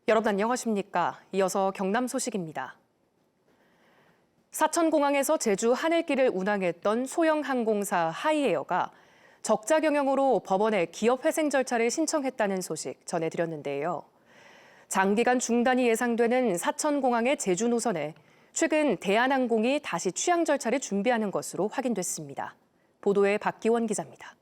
여러분 안녕하십니까? 이어서 경남 소식입니다. 사천공항에서 제주 하늘길을 운항했던 소형 항공사 하이에어가 적자 경영으로 법원에 기업회생 절차를 신청했다는 소식 전해드렸는데요. 장기간 중단이 예상되는 사천공항의 제주 노선에 최근 대한항공이 다시 취항 절차를 준비하는 것으로 확인됐습니다. 보도에 박기원 기자입니다.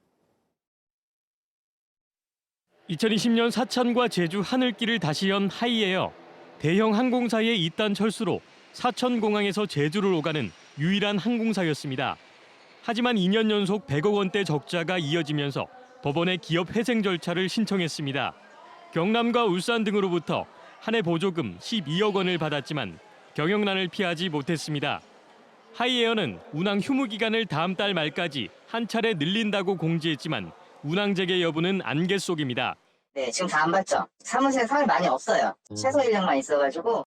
2020년 사천과 제주 하늘길을 다시 연 하이에어. 대형 항공사의 이딴 철수로 사천공항에서 제주를 오가는 유일한 항공사였습니다. 하지만 2년 연속 100억 원대 적자가 이어지면서 법원에 기업 회생 절차를 신청했습니다. 경남과 울산 등으로부터 한 해 보조금 12억 원을 받았지만 경영난을 피하지 못했습니다. 하이에어는 운항 휴무 기간을 다음 달 말까지 한 차례 늘린다고 공지했지만 운항 재개 여부는 안개 속입니다. 네, 지금 다 안 받죠. 사무실에 사람이 많이 없어요. 최소 인력만 있어가지고.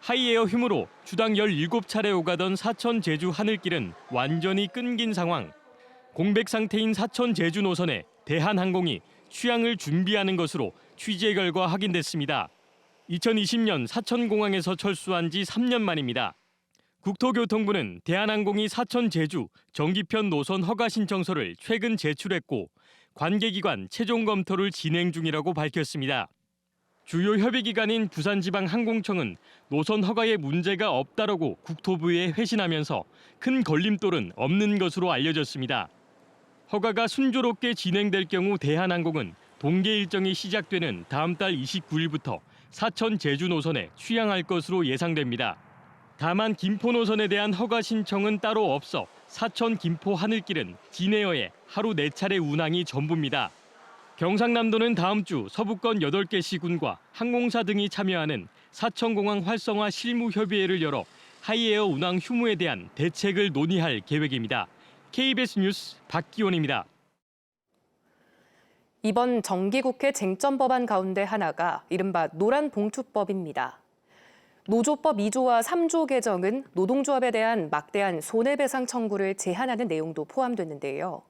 하이에어 휴무로 주당 17차례 오가던 사천 제주 하늘길은 완전히 끊긴 상황. 공백 상태인 사천 제주 노선에 대한항공이 취항을 준비하는 것으로 취재 결과 확인됐습니다. 2020년 사천공항에서 철수한 지 3년 만입니다. 국토교통부는 대한항공이 사천 제주 정기편 노선 허가 신청서를 최근 제출했고 관계기관 최종 검토를 진행 중이라고 밝혔습니다. 주요 협의기관인 부산지방항공청은 노선 허가에 문제가 없다라고 국토부에 회신하면서 큰 걸림돌은 없는 것으로 알려졌습니다. 허가가 순조롭게 진행될 경우 대한항공은 동계 일정이 시작되는 다음 달 29일부터 사천 제주 노선에 취항할 것으로 예상됩니다. 다만 김포 노선에 대한 허가 신청은 따로 없어 사천 김포 하늘길은 진에어에 하루 4차례 운항이 전부입니다. 경상남도는 다음 주 서부권 8개 시군과 항공사 등이 참여하는 사천공항 활성화 실무협의회를 열어 하이에어 운항 휴무에 대한 대책을 논의할 계획입니다. KBS 뉴스 박기원입니다. 이번 정기국회 쟁점 법안 가운데 하나가 이른바 노란봉투법입니다. 노조법 2조와 3조 개정은 노동조합에 대한 막대한 손해배상 청구를 제한하는 내용도 포함됐는데요.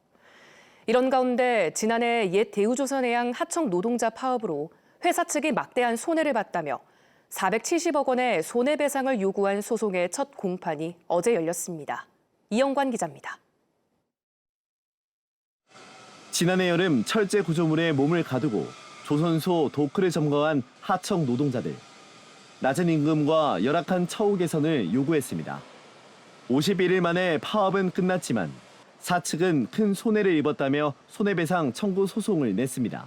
이런 가운데 지난해 옛 대우조선해양 하청 노동자 파업으로 회사 측이 막대한 손해를 봤다며 470억 원의 손해배상을 요구한 소송의 첫 공판이 어제 열렸습니다. 이영관 기자입니다. 지난해 여름 철제 구조물에 몸을 가두고 조선소 도크를 점거한 하청 노동자들. 낮은 임금과 열악한 처우 개선을 요구했습니다. 51일 만에 파업은 끝났지만 사측은 큰 손해를 입었다며 손해배상 청구 소송을 냈습니다.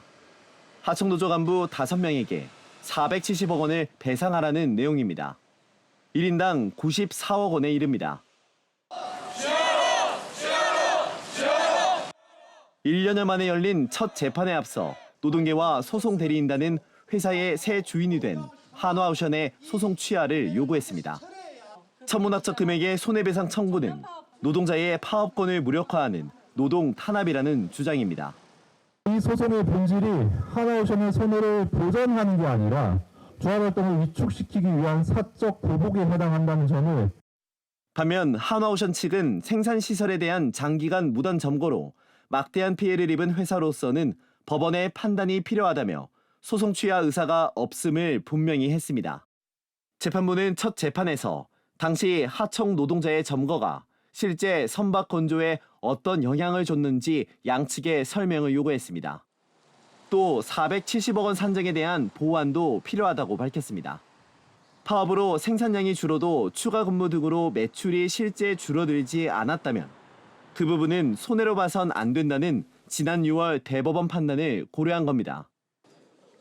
하청노조 간부 5명에게 470억 원을 배상하라는 내용입니다. 1인당 94억 원에 이릅니다. 1년여 만에 열린 첫 재판에 앞서 노동계와 소송 대리인단은 회사의 새 주인이 된 한화오션의 소송 취하를 요구했습니다. 천문학적 금액의 손해배상 청구는 노동자의 파업권을 무력화하는 노동 탄압이라는 주장입니다. 이 소송의 본질이 한화오션의 손해를 보전하는 게 아니라 조합활동을 위축시키기 위한 사적 보복에 해당한다는 점을. 반면 한화오션 측은 생산시설에 대한 장기간 무단 점거로 막대한 피해를 입은 회사로서는 법원의 판단이 필요하다며 소송 취하 의사가 없음을 분명히 했습니다. 재판부는 첫 재판에서 당시 하청 노동자의 점거가 실제 선박 건조에 어떤 영향을 줬는지 양측에 설명을 요구했습니다. 또 470억 원 산정에 대한 보완도 필요하다고 밝혔습니다. 파업으로 생산량이 줄어도 추가 근무 등으로 매출이 실제 줄어들지 않았다면 그 부분은 손해로 봐선 안 된다는 지난 6월 대법원 판단을 고려한 겁니다.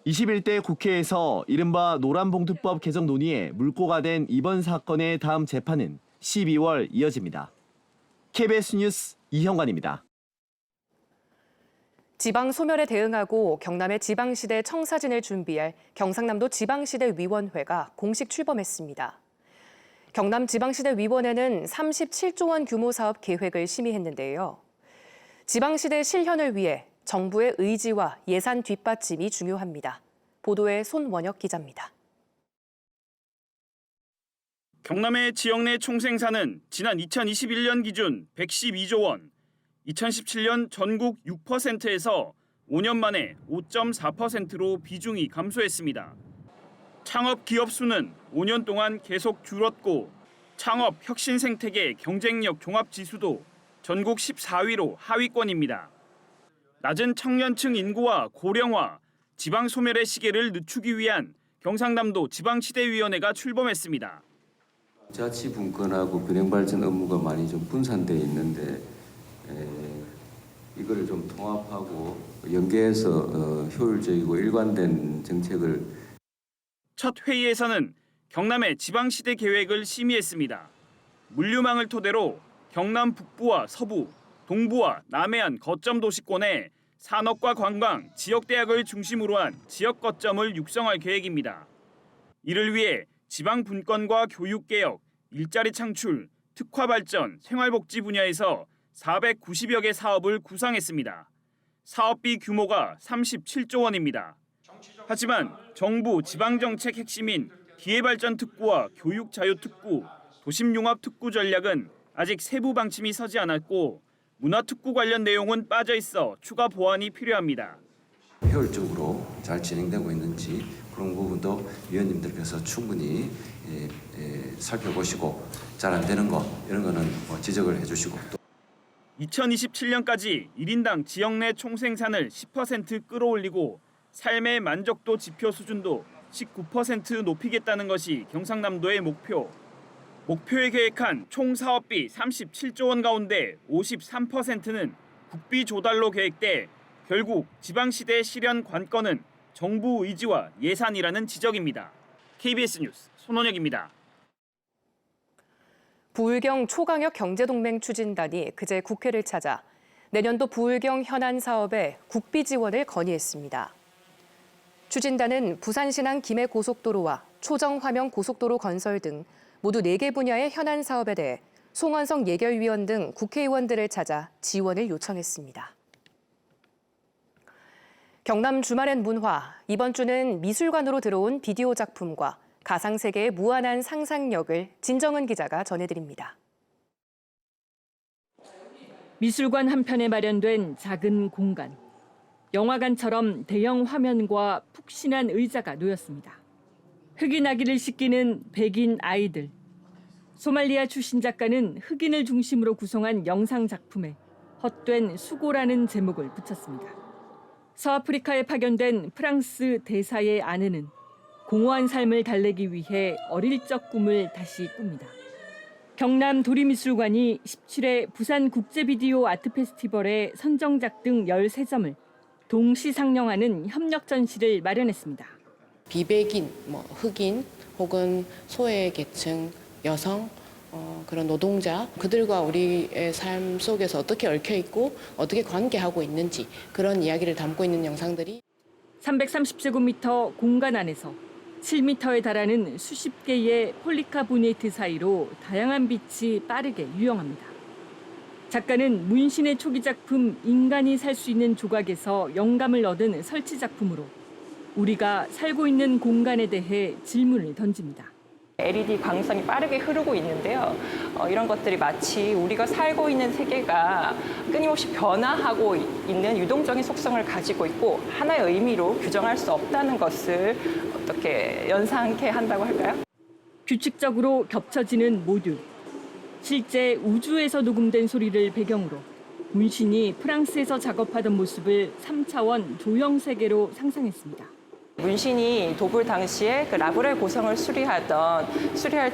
21대 국회에서 이른바 노란봉투법 개정 논의에 물꼬가 된 이번 사건의 다음 재판은 12월 이어집니다. KBS 뉴스 이형관입니다. 지방 소멸에 대응하고 경남의 지방시대 청사진을 준비할 경상남도 지방시대위원회가 공식 출범했습니다. 경남 지방시대위원회는 37조 원 규모 사업 계획을 심의했는데요. 지방시대 실현을 위해 정부의 의지와 예산 뒷받침이 중요합니다. 보도에 손원혁 기자입니다. 경남의 지역 내 총생산은 지난 2021년 기준 112조 원, 2017년 전국 6%에서 5년 만에 5.4%로 비중이 감소했습니다. 창업 기업 수는 5년 동안 계속 줄었고 창업 혁신 생태계 경쟁력 종합 지수도 전국 14위로 하위권입니다. 낮은 청년층 인구와 고령화, 지방 소멸의 시계를 늦추기 위한 경상남도 지방시대위원회가 출범했습니다. 자치 분권하고 균형 발전 업무가 많이 좀 분산되어 있는데 이거를 좀 통합하고 연계해서 효율적이고 일관된 정책을. 첫 회의에서는 경남의 지방시대 계획을 심의했습니다. 물류망을 토대로 경남 북부와 서부, 동부와 남해안 거점 도시권에 산업과 관광, 지역대학을 중심으로 한 지역 거점을 육성할 계획입니다. 이를 위해 지방 분권과 교육개혁, 일자리 창출, 특화 발전, 생활복지 분야에서 490여 개 사업을 구상했습니다. 사업비 규모가 37조 원입니다. 하지만 정부 지방정책 핵심인 기회발전특구와 교육자유특구, 도심융합특구 전략은 아직 세부 방침이 서지 않았고 문화특구 관련 내용은 빠져 있어 추가 보완이 필요합니다. 효율적으로 잘 진행되고 있는지 그런 부분도 위원님들께서 충분히 살펴보시고 잘 안 되는 거 이런 거는 지적을 해주시고 또 2027년까지 1인당 지역 내 총생산을 10% 끌어올리고 삶의 만족도 지표 수준도 19% 높이겠다는 것이 경상남도의 목표. 목표에 계획한 총 사업비 37조 원 가운데 53%는 국비 조달로 계획돼 결국 지방시대 실현 관건은 정부 의지와 예산이라는 지적입니다. KBS 뉴스 손원혁입니다. 부울경 초강력 경제동맹 추진단이 그제 국회를 찾아 내년도 부울경 현안 사업에 국비 지원을 건의했습니다. 추진단은 부산신항 김해고속도로와 초정화명 고속도로 건설 등 모두 4개 분야의 현안 사업에 대해 송원석 예결위원 등 국회의원들을 찾아 지원을 요청했습니다. 경남 주말엔 문화, 이번 주는 미술관으로 들어온 비디오 작품과 가상세계의 무한한 상상력을 진정은 기자가 전해드립니다. 미술관 한편에 마련된 작은 공간. 영화관처럼 대형 화면과 푹신한 의자가 놓였습니다. 흑인 아기를 씻기는 백인 아이들. 소말리아 출신 작가는 흑인을 중심으로 구성한 영상 작품에 헛된 수고라는 제목을 붙였습니다. 서아프리카에 파견된 프랑스 대사의 아내는 공허한 삶을 달래기 위해 어릴 적 꿈을 다시 꿉니다. 경남 도리미술관이 17회 부산국제비디오 아트페스티벌의 선정작 등 13점을 동시 상영하는 협력 전시를 마련했습니다. 비백인, 흑인 혹은 소외계층, 여성, 그런 노동자, 그들과 우리의 삶 속에서 어떻게 얽혀 있고 어떻게 관계하고 있는지 그런 이야기를 담고 있는 영상들이 330제곱미터 공간 안에서 7m에 달하는 수십 개의 폴리카보네이트 사이로 다양한 빛이 빠르게 유영합니다. 작가는 문신의 초기 작품 인간이 살 수 있는 조각에서 영감을 얻은 설치 작품으로 우리가 살고 있는 공간에 대해 질문을 던집니다. LED 광선이 빠르게 흐르고 있는데요. 이런 것들이 마치 우리가 살고 있는 세계가 끊임없이 변화하고 있는 유동적인 속성을 가지고 있고 하나의 의미로 규정할 수 없다는 것을 어떻게 연상케 한다고 할까요? 규칙적으로 겹쳐지는 모듈. 실제 우주에서 녹음된 소리를 배경으로 문신이 프랑스에서 작업하던 모습을 3차원 조형 세계로 상상했습니다. 문신이 도불 당시에 그 라브렐 고성을 수리할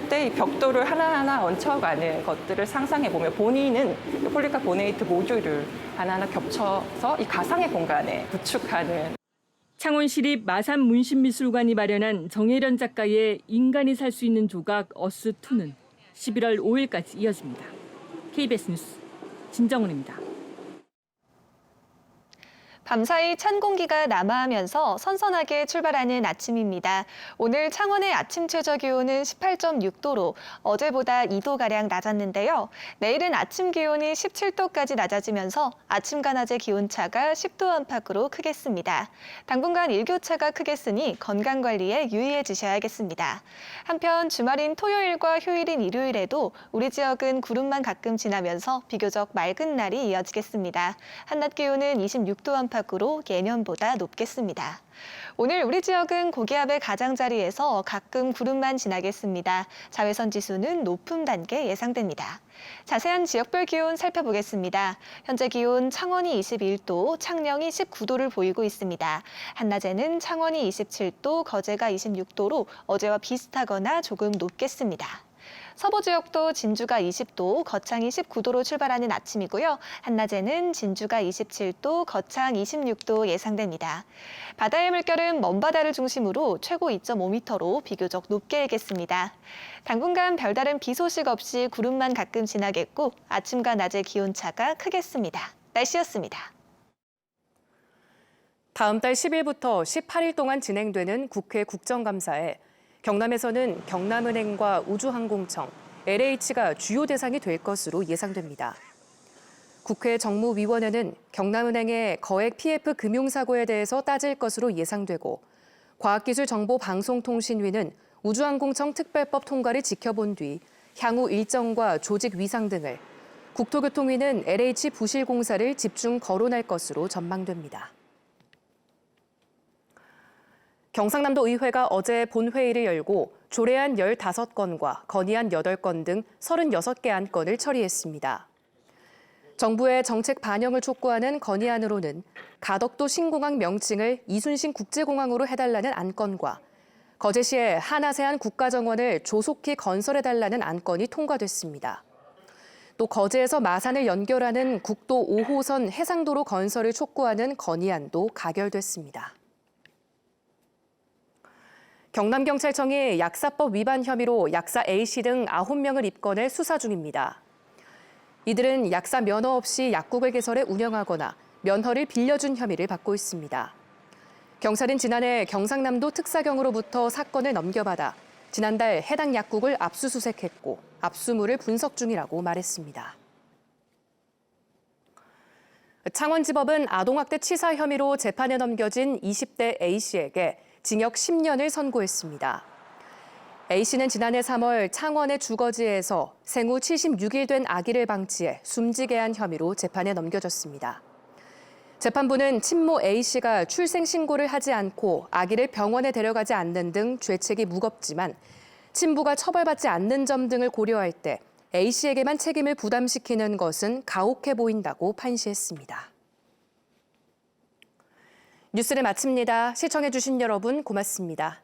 때 이 벽돌을 하나하나 얹혀가는 것들을 상상해보며 본인은 폴리카보네이트 모듈을 하나하나 겹쳐서 이 가상의 공간에 구축하는. 창원시립 마산 문신미술관이 마련한 정혜련 작가의 인간이 살 수 있는 조각 어스2는 11월 5일까지 이어집니다. KBS 뉴스 진정은입니다. 밤사이 찬 공기가 남하하면서 선선하게 출발하는 아침입니다. 오늘 창원의 아침 최저 기온은 18.6도로 어제보다 2도가량 낮았는데요. 내일은 아침 기온이 17도까지 낮아지면서 아침과 낮의 기온차가 10도 안팎으로 크겠습니다. 당분간 일교차가 크겠으니 건강관리에 유의해주셔야겠습니다. 한편 주말인 토요일과 휴일인 일요일에도 우리 지역은 구름만 가끔 지나면서 비교적 맑은 날이 이어지겠습니다. 한낮 기온은 26도 안팎으로 예년보다 높겠습니다. 오늘 우리 지역은 고기압의 가장자리에서 가끔 구름만 지나겠습니다. 자외선 지수는 높음 단계 예상됩니다. 자세한 지역별 기온 살펴보겠습니다. 현재 기온 창원이 21도, 창녕이 19도를 보이고 있습니다. 한낮에는 창원이 27도, 거제가 26도로 어제와 비슷하거나 조금 높겠습니다. 서부 지역도 진주가 20도, 거창이 19도로 출발하는 아침이고요. 한낮에는 진주가 27도, 거창 26도 예상됩니다. 바다의 물결은 먼바다를 중심으로 최고 2.5m로 비교적 높게 일겠습니다. 당분간 별다른 비 소식 없이 구름만 가끔 지나겠고 아침과 낮의 기온차가 크겠습니다. 날씨였습니다. 다음 달 10일부터 18일 동안 진행되는 국회 국정감사에 경남에서는 경남은행과 우주항공청, LH가 주요 대상이 될 것으로 예상됩니다. 국회 정무위원회는 경남은행의 거액 PF 금융사고에 대해서 따질 것으로 예상되고 과학기술정보방송통신위는 우주항공청 특별법 통과를 지켜본 뒤 향후 일정과 조직 위상 등을, 국토교통위는 LH 부실공사를 집중 거론할 것으로 전망됩니다. 경상남도 의회가 어제 본회의를 열고 조례안 15건과 건의안 8건 등 36개 안건을 처리했습니다. 정부의 정책 반영을 촉구하는 건의안으로는 가덕도 신공항 명칭을 이순신 국제공항으로 해달라는 안건과 거제시에 한아세안 국가정원을 조속히 건설해달라는 안건이 통과됐습니다. 또 거제에서 마산을 연결하는 국도 5호선 해상도로 건설을 촉구하는 건의안도 가결됐습니다. 경남경찰청이 약사법 위반 혐의로 약사 A씨 등 9명을 입건해 수사 중입니다. 이들은 약사 면허 없이 약국을 개설해 운영하거나 면허를 빌려준 혐의를 받고 있습니다. 경찰은 지난해 경상남도 특사경으로부터 사건을 넘겨받아 지난달 해당 약국을 압수수색했고 압수물을 분석 중이라고 말했습니다. 창원지법은 아동학대 치사 혐의로 재판에 넘겨진 20대 A씨에게 징역 10년을 선고했습니다. A씨는 지난해 3월 창원의 주거지에서 생후 76일 된 아기를 방치해 숨지게 한 혐의로 재판에 넘겨졌습니다. 재판부는 친모 A씨가 출생 신고를 하지 않고 아기를 병원에 데려가지 않는 등 죄책이 무겁지만 친부가 처벌받지 않는 점 등을 고려할 때 A씨에게만 책임을 부담시키는 것은 가혹해 보인다고 판시했습니다. 뉴스를 마칩니다. 시청해주신 여러분 고맙습니다.